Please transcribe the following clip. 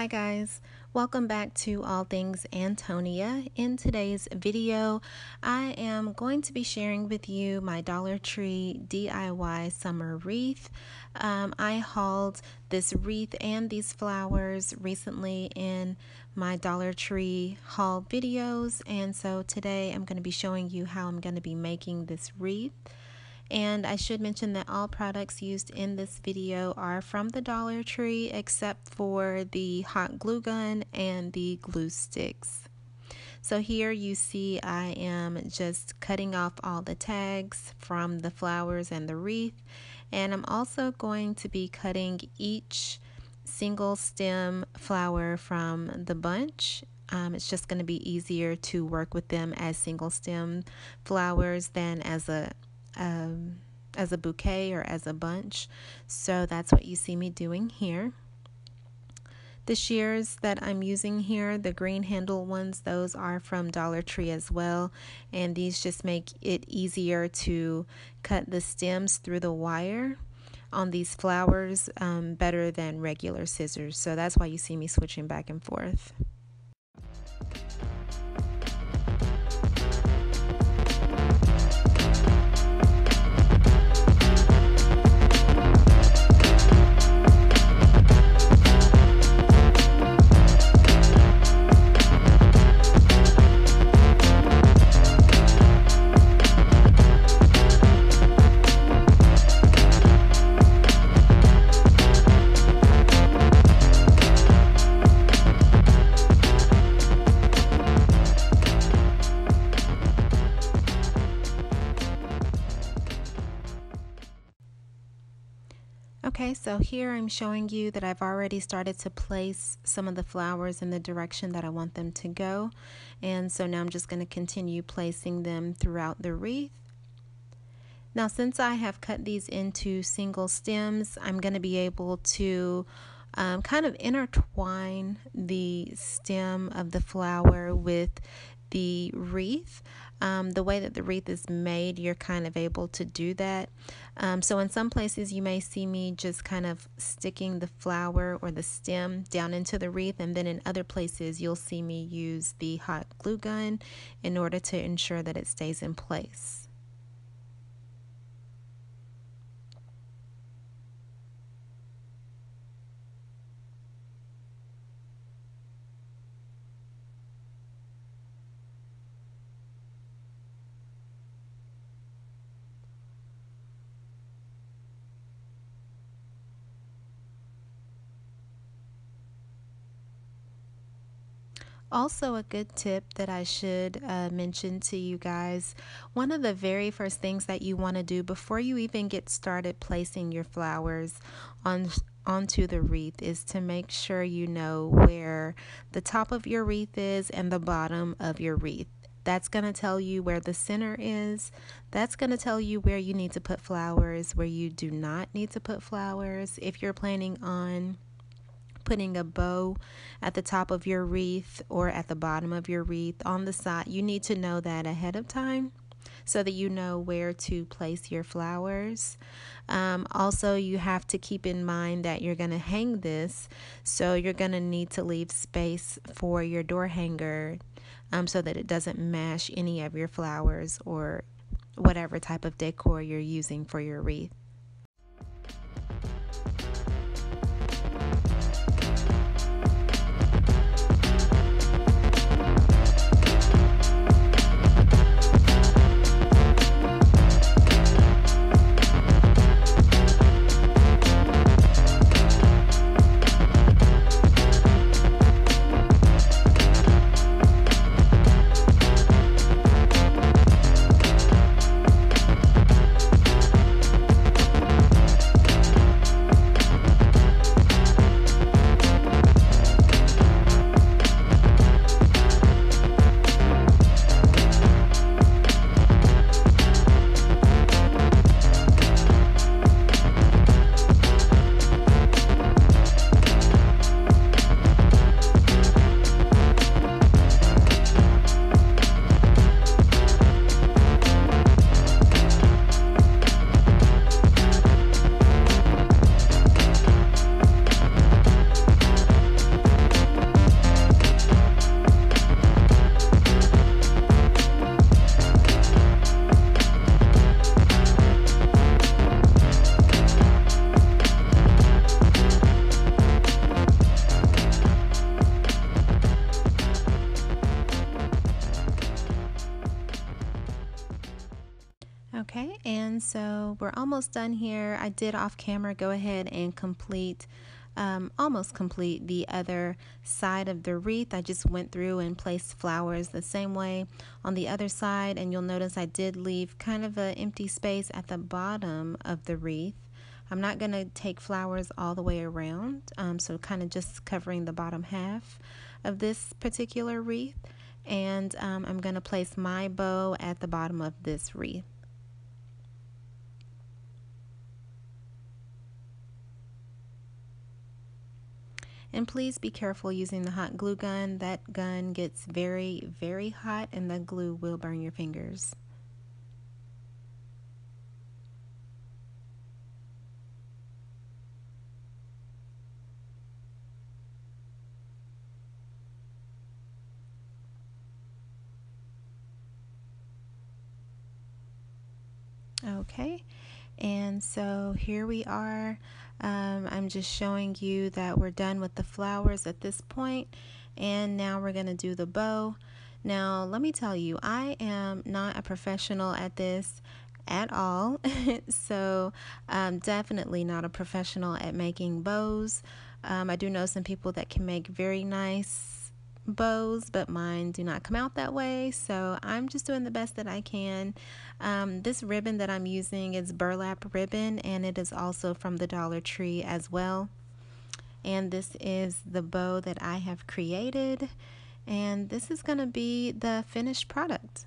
Hi guys, welcome back to All Things Antonia. In today's video, I am going to be sharing with you my Dollar Tree DIY summer wreath. I hauled this wreath and these flowers recently in my Dollar Tree haul videos, and so today I'm going to be showing you how I'm going to be making this wreath. And I should mention that all products used in this video are from the Dollar Tree except for the hot glue gun and the glue sticks. So here you see I am just cutting off all the tags from the flowers and the wreath, and I'm also going to be cutting each single stem flower from the bunch. It's just going to be easier to work with them as single stem flowers than as a bouquet or as a bunch. So that's what you see me doing here. The shears that I'm using here, the green handle ones, those are from Dollar Tree as well, and these just make it easier to cut the stems through the wire on these flowers better than regular scissors. So that's why you see me switching back and forth. Okay, so here I'm showing you that I've already started to place some of the flowers in the direction that I want them to go. And so now I'm just going to continue placing them throughout the wreath. Now, since I have cut these into single stems, I'm going to be able to kind of intertwine the stem of the flower with the wreath. The way that the wreath is made, you're kind of able to do that. So in some places you may see me just kind of sticking the flower or the stem down into the wreath, and then in other places you'll see me use the hot glue gun in order to ensure that it stays in place. Also, a good tip that I should mention to you guys, one of the very first things that you want to do before you even get started placing your flowers onto the wreath is to make sure you know where the top of your wreath is and the bottom of your wreath. That's going to tell you where the center is. That's going to tell you where you need to put flowers, where you do not need to put flowers. If you're planning on putting a bow at the top of your wreath or at the bottom of your wreath on the side, you need to know that ahead of time so that you know where to place your flowers. Also, you have to keep in mind that you're going to hang this, so you're going to need to leave space for your door hanger so that it doesn't mash any of your flowers or whatever type of decor you're using for your wreath. Okay, and so we're almost done here. I did off camera go ahead and almost complete the other side of the wreath. I just went through and placed flowers the same way on the other side, and you'll notice I did leave kind of an empty space at the bottom of the wreath. I'm not going to take flowers all the way around, so kind of just covering the bottom half of this particular wreath. And I'm going to place my bow at the bottom of this wreath. And please be careful using the hot glue gun. That gun gets very, very hot and the glue will burn your fingers. Okay, and so here we are. I'm just showing you that we're done with the flowers at this point, and now we're going to do the bow. Now, let me tell you, I am not a professional at this at all, so definitely not a professional at making bows. I do know some people that can make very nice bows, but mine do not come out that way, so I'm just doing the best that I can. This ribbon that I'm using is burlap ribbon, and it is also from the Dollar Tree as well. And this is the bow that I have created, and this is going to be the finished product.